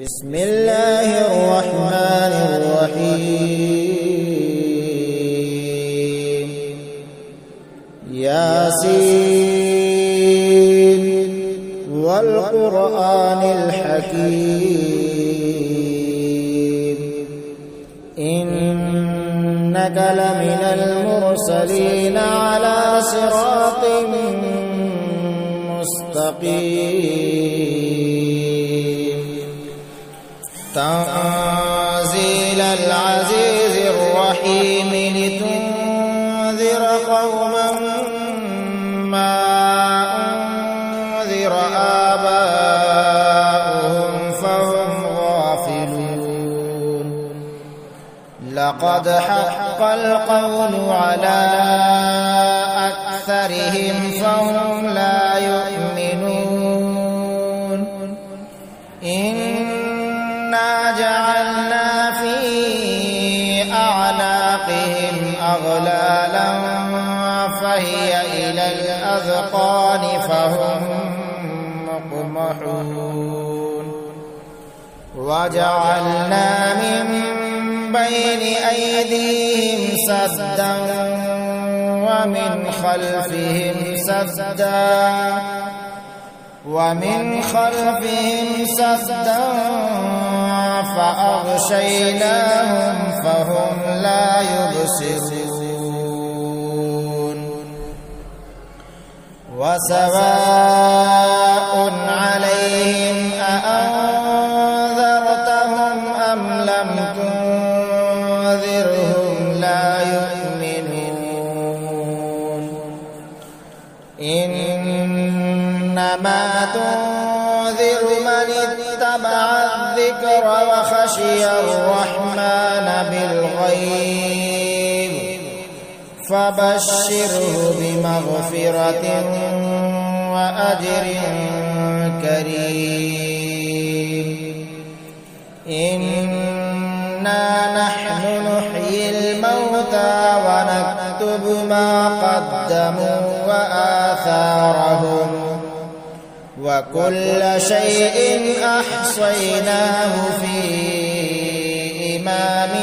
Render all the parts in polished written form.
بسم الله الرحمن الرحيم ياسين والقرآن الحكيم إنك لمن المرسلين على صراط مستقيم تنزيل العزيز الرحيم لتنذر قوما ما أنذر آباؤهم فهم غافلون لقد حق القول على أكثرهم فهم لا يؤمنون إنا جعلنا في أعناقهم أغلالا فهي إلى الأذقان فهم مقمحون وجعلنا من بين أيديهم سدا ومن خلفهم سدا فأغشيناهم فهم لا يبصرون وسواء عليهم أأنذرتهم أم لم تنذرهم لا يؤمنون إنما تنذر من اتبع الذكر وخشي الرحمن بالغيب فبشره بمغفرة وأجر كريم إنا نحن نحيي الموتى ونكتب ما قدموا وآثارهم وكل شيء أحصيناه في إمام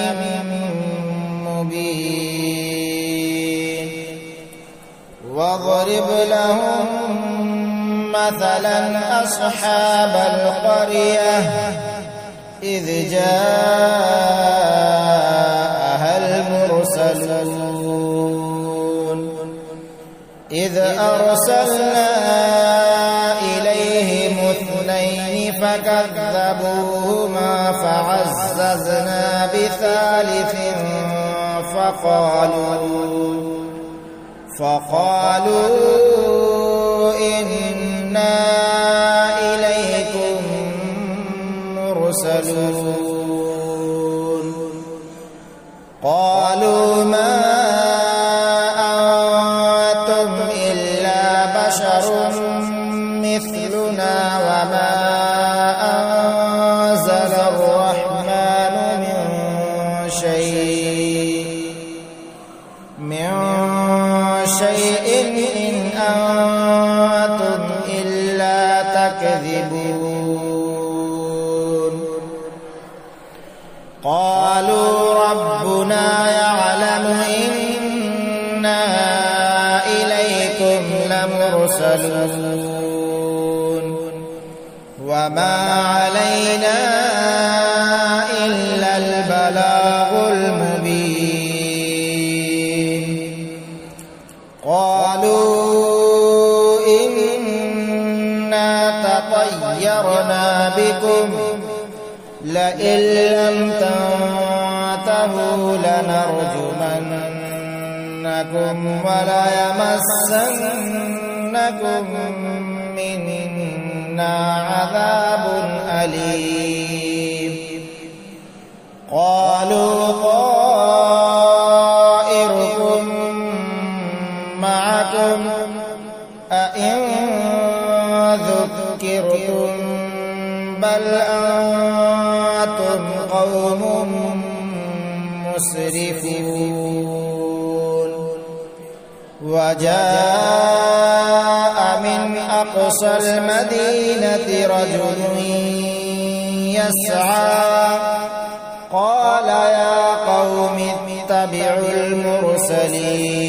مبين واضرب لهم مثلا أصحاب القرية إذ جاءها المرسلون إذ أرسلنا إليهم اثنين فكذبوهما فعززنا بثالث فقالوا إنا إليكم مرسلون قالوا ما أنتم إلا بشر مثلنا وما أنزل الرحمن من شيء إن أنتم إلا تكذبون قالوا ربنا يعلم إنا إليكم لمرسلون وما علينا إلا البلاغ المبين قالوا إنا تطيرنا بكم لئن لم تنتهوا لنرجمنكم وليمسنكم منا عذاب أليم قالوا طائركم معكم أئن ذكرتم بل أنتم قوم مسرفون وجاء من أقصى المدينة رجل يسعى قال يا قوم اتبعوا المرسلين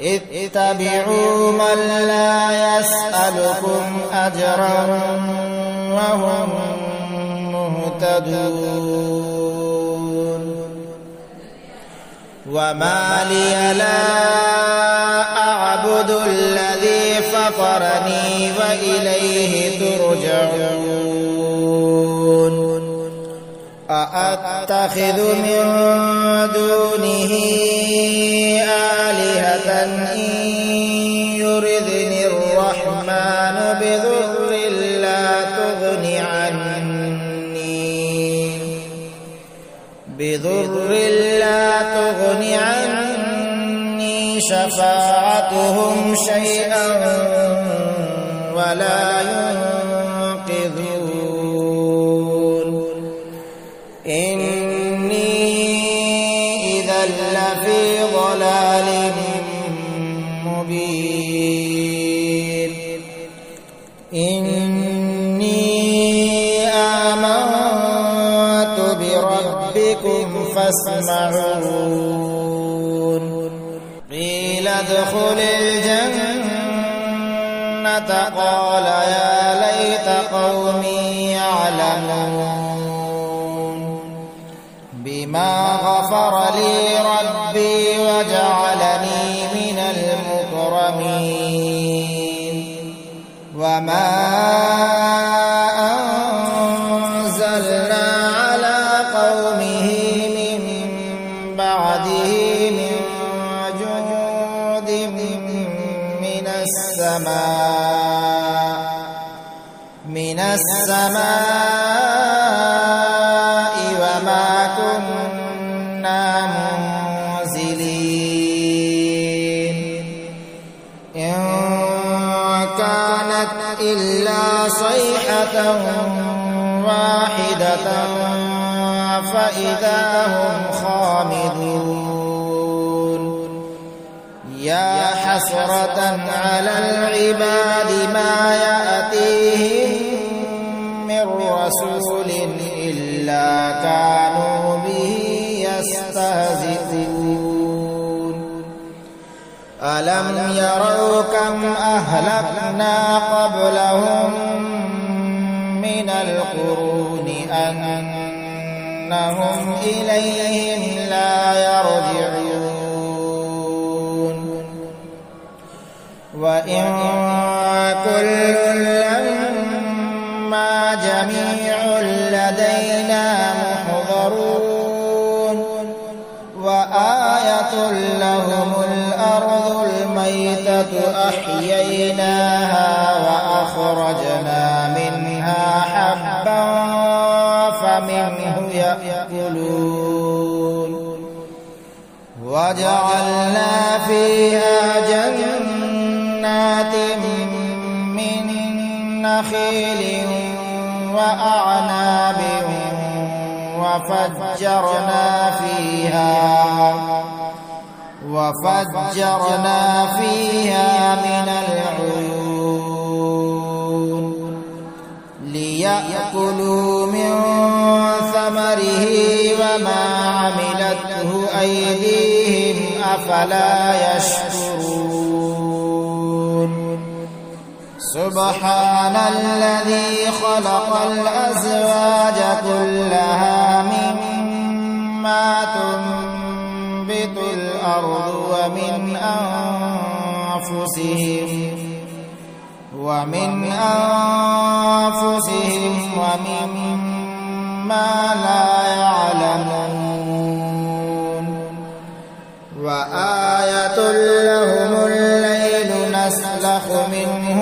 اتبعوا من لا يسألكم أجرا وهم مهتدون وما لي لا أعبد الذي فطرني وإليه ترجعون أأتخذ من دونه آلهة إن يردني الرحمن بضر لا تغن عني شفاعتهم شيئا ولا ينقذون إني إذا لفي ضلال مبين إني آمنت بربكم فاسمعون قيل ادخل الجنة قال يا ليت قومي يعلمون بما غفر لي ربي وجعلني من المكرمين وما أنزلنا على قومه من بعده من جند من السماء وما كنا منزلين إن كانت إلا صيحة واحدة فإذا هم خامدون يا حسرة على العباد ما يأتيهم من رسول إلا كانوا به يستهزئون ألم يروا كم أهلكنا قبلهم من القرون أنهم إليهم لا يرجعون وإن كل لما جميع لدينا محضرون وآية لهم الأرض الميتة أحييناها وأخرجنا منها حبا فمنه يأكلون وجعلنا فيها جنات من نخيل وأعناب وفجرنا فيها من العيون ليأكلوا من ثمره وما عملته أيديهم أفلا يشكرون سبحان الذي خلق الأزواج كلها مما تنبت الأرض ومن أنفسهم ومما لا يعلمون وآية لهم الليل نسلخ منه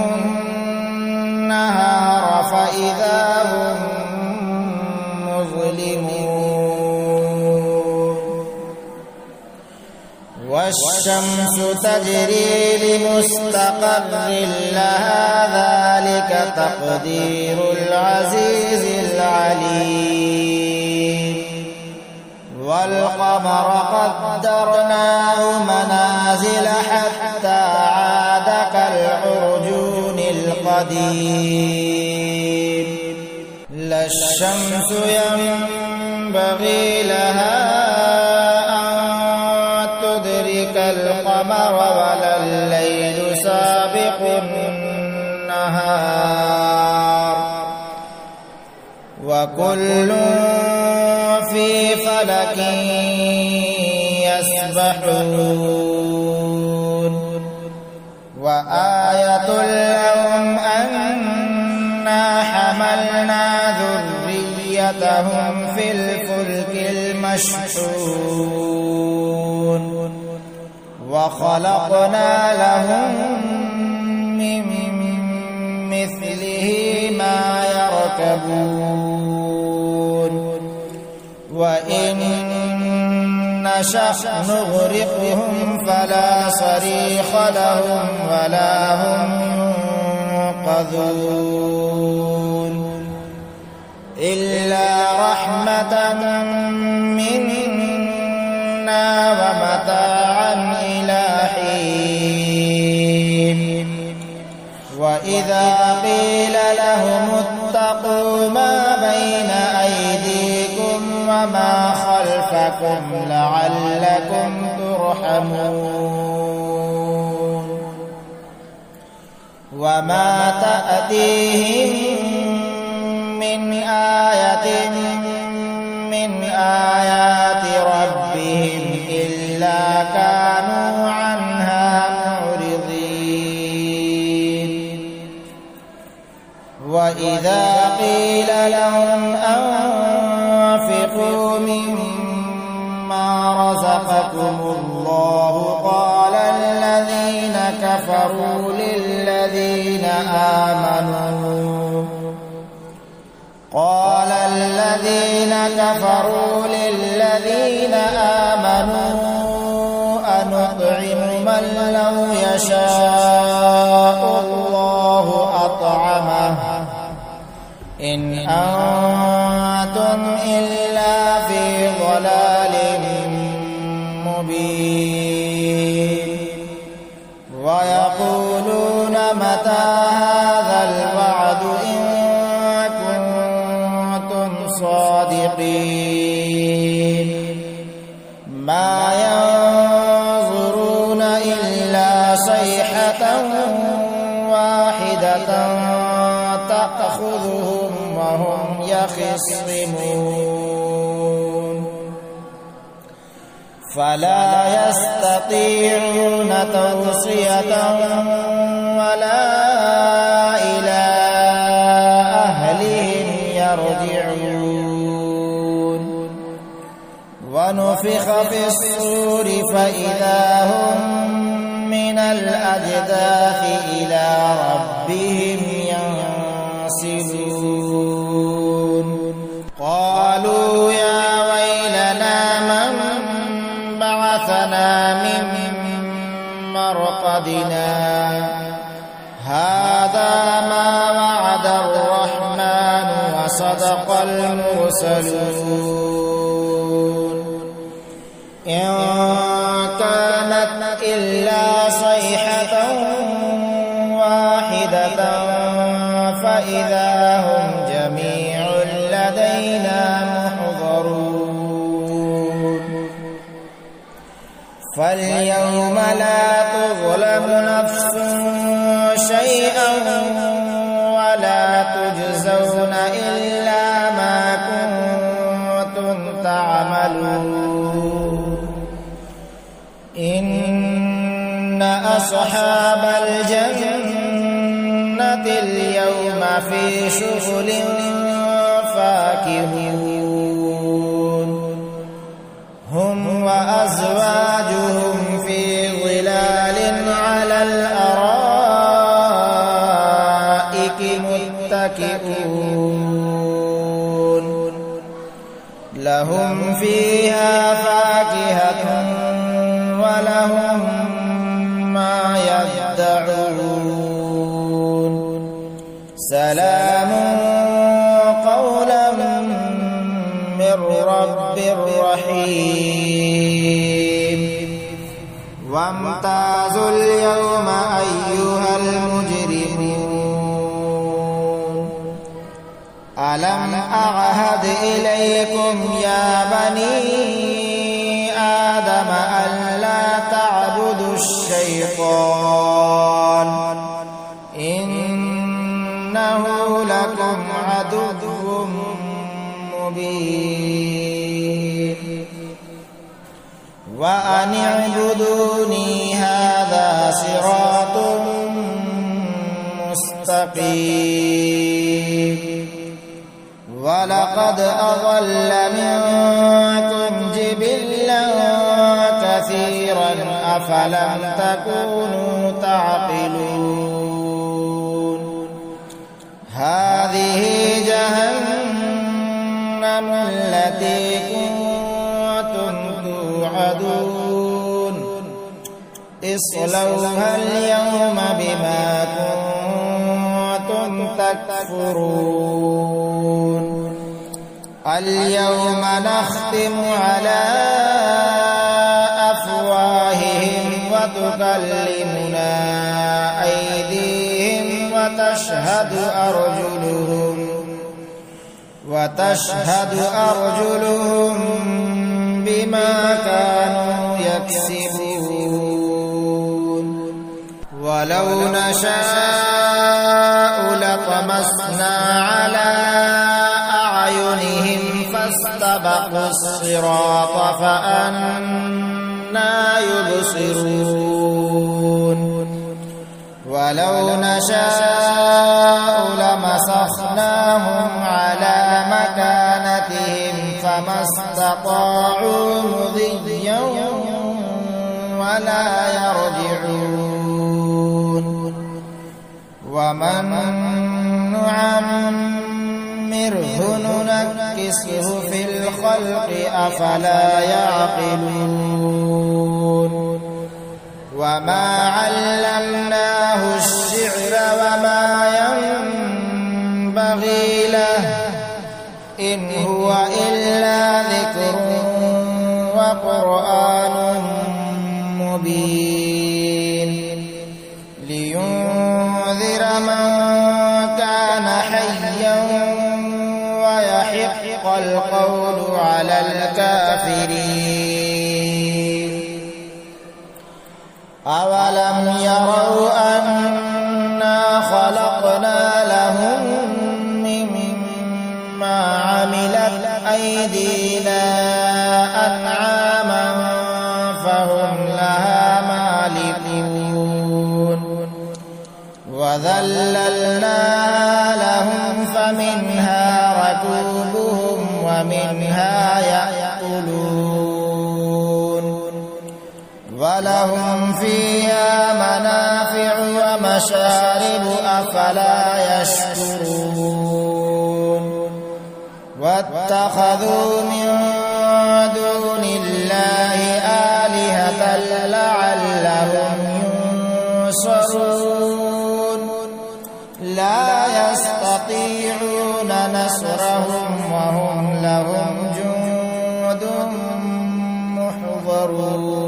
النهار فإذا هم مظلمون والشمس تجري لمستقر لها ذلك تقدير العزيز العليم والقمر قدرناه منازل حتى عاد كالعرجون القديم لا الشمس ينبغي لها أن تدرك القمر ولا الليل سابق النهار وكل في فلك يسبحون وآية لهم أنا حملنا ذريتهم في الفلك المشحون وخلقنا لهم من مثله ما يركبون وإن نشأ نغرقهم فلا صريخ لهم ولا هم ينقذون إلا رحمة منا ومتاعا إلى حين وإذا قيل لهم اتقوا ما بين أيديكم وما خلفكم لعلكم ترحمون وما تأتيهم من آية من آيات ربهم إلا كانوا عنها معرضين وإذا قيل لهم أنفقوا مما رزقكم الله قال الذين كفروا للذين آمنوا أنطعم من لو يشاء الله أطعمه إن أنتم إلا في ضلال مبين ويقولون متى هذا الوعد إن كنتم صادقين ما ينظرون إلا صيحة واحدة تأخذهم وهم يخصمون فلا يستطيعون توصية ولا إلى أهلهم يرجعون ونفخ في الصور فإذا هم من الأجداث إلى ربهم ينسلون قالوا يا ويلنا من بعثنا من مرقدنا هذا ما وعد الرحمن وصدق المرسلون إن كانت إلا صيحة واحدة فإذا هم جميع لدينا محضرون فاليوم لا تظلم نفس شيئا ولا تجزون إلا ما كنتم تعملون إن أصحاب الجنة اليوم في شغل فاكهون هم وأزواجهم في ظلال على الأرائك متكئون لهم فيها فاكهة ولهم ما يدعون سلام قولا من رب رحيم وامتازوا اليوم أيها المجرمون ألم أعهد إليكم يا بني آدم ألا تعبدوا الشيطان إنه لكم عدو مبين وأن اعبدوني هذا صراط مستقيم ولقد أضل منكم جبلا كثيرا أفلم تكونوا تعقلون هذه جهنم التي كنتم توعدون اصلوها اليوم بما كنتم تكفرون اليوم نختم على أفواههم وتكلمنا أيديهم وتشهد أرجلهم بما كانوا يكسبون ولو نشاء لطمسنا على أعينهم فاستبقوا الصراط فأنى يبصرون ولو نشاء لمسخناهم على مكانتهم فما استطاعوا مضيا ولا يرجعون ومن نعمره ننكسه في الخلق أفلا يعقلون وما علمناه الشعر وما ينبغي له إن هو إلا ذكر وقرآن مبين لينذر من كان حيا ويحق القول على الكافرين أولم يروا أنا خلقنا لهم مما عملت أيدينا أنعاما فهم لها مالكون وذللناها لهم فمنها ركوبهم ومنها يأكلون ولهم فيها منافع ومشارب أفلا يشكرون واتخذوا من دون الله آلهة لعلهم ينصرون لا يستطيعون نصرهم وهم لهم جند محضرون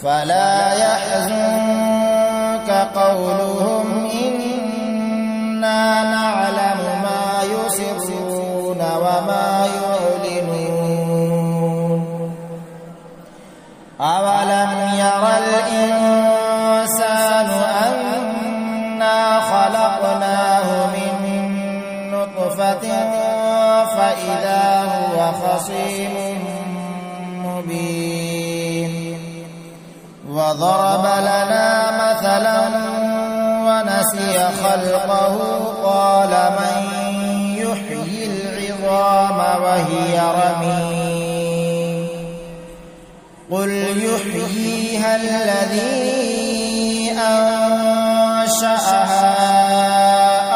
فلا يحزنك قولهم إنا نعلم ما يسرون وما يعلنون أولم ير الإنسان أنا خلقناه من نطفة فإذا هو خصيم مبين وضرب لنا مثلا ونسي خلقه قال من يحيي العظام وهي رميم قل يحييها الذي أنشأها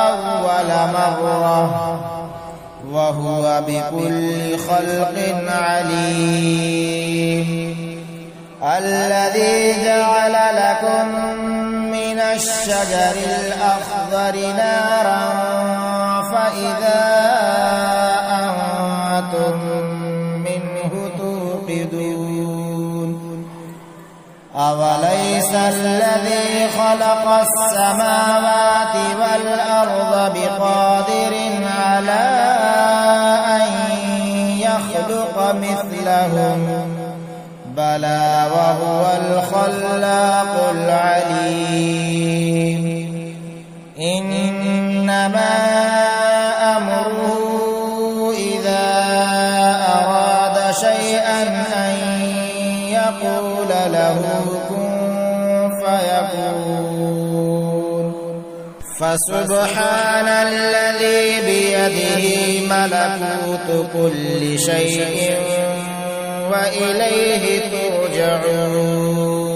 أول مرة وهو بكل خلق عليم الذي جعل لكم من الشجر الأخضر نارا فإذا أنتم منه توقدون أوليس الذي خلق السماوات والأرض بقادر مثلهم بلى وهو الخلاق العليم إنما أمره إذا أراد شيئا أن يقول له كن فيكون فسبحان الذي بيده ملكوت كل شيء وإليه ترجعون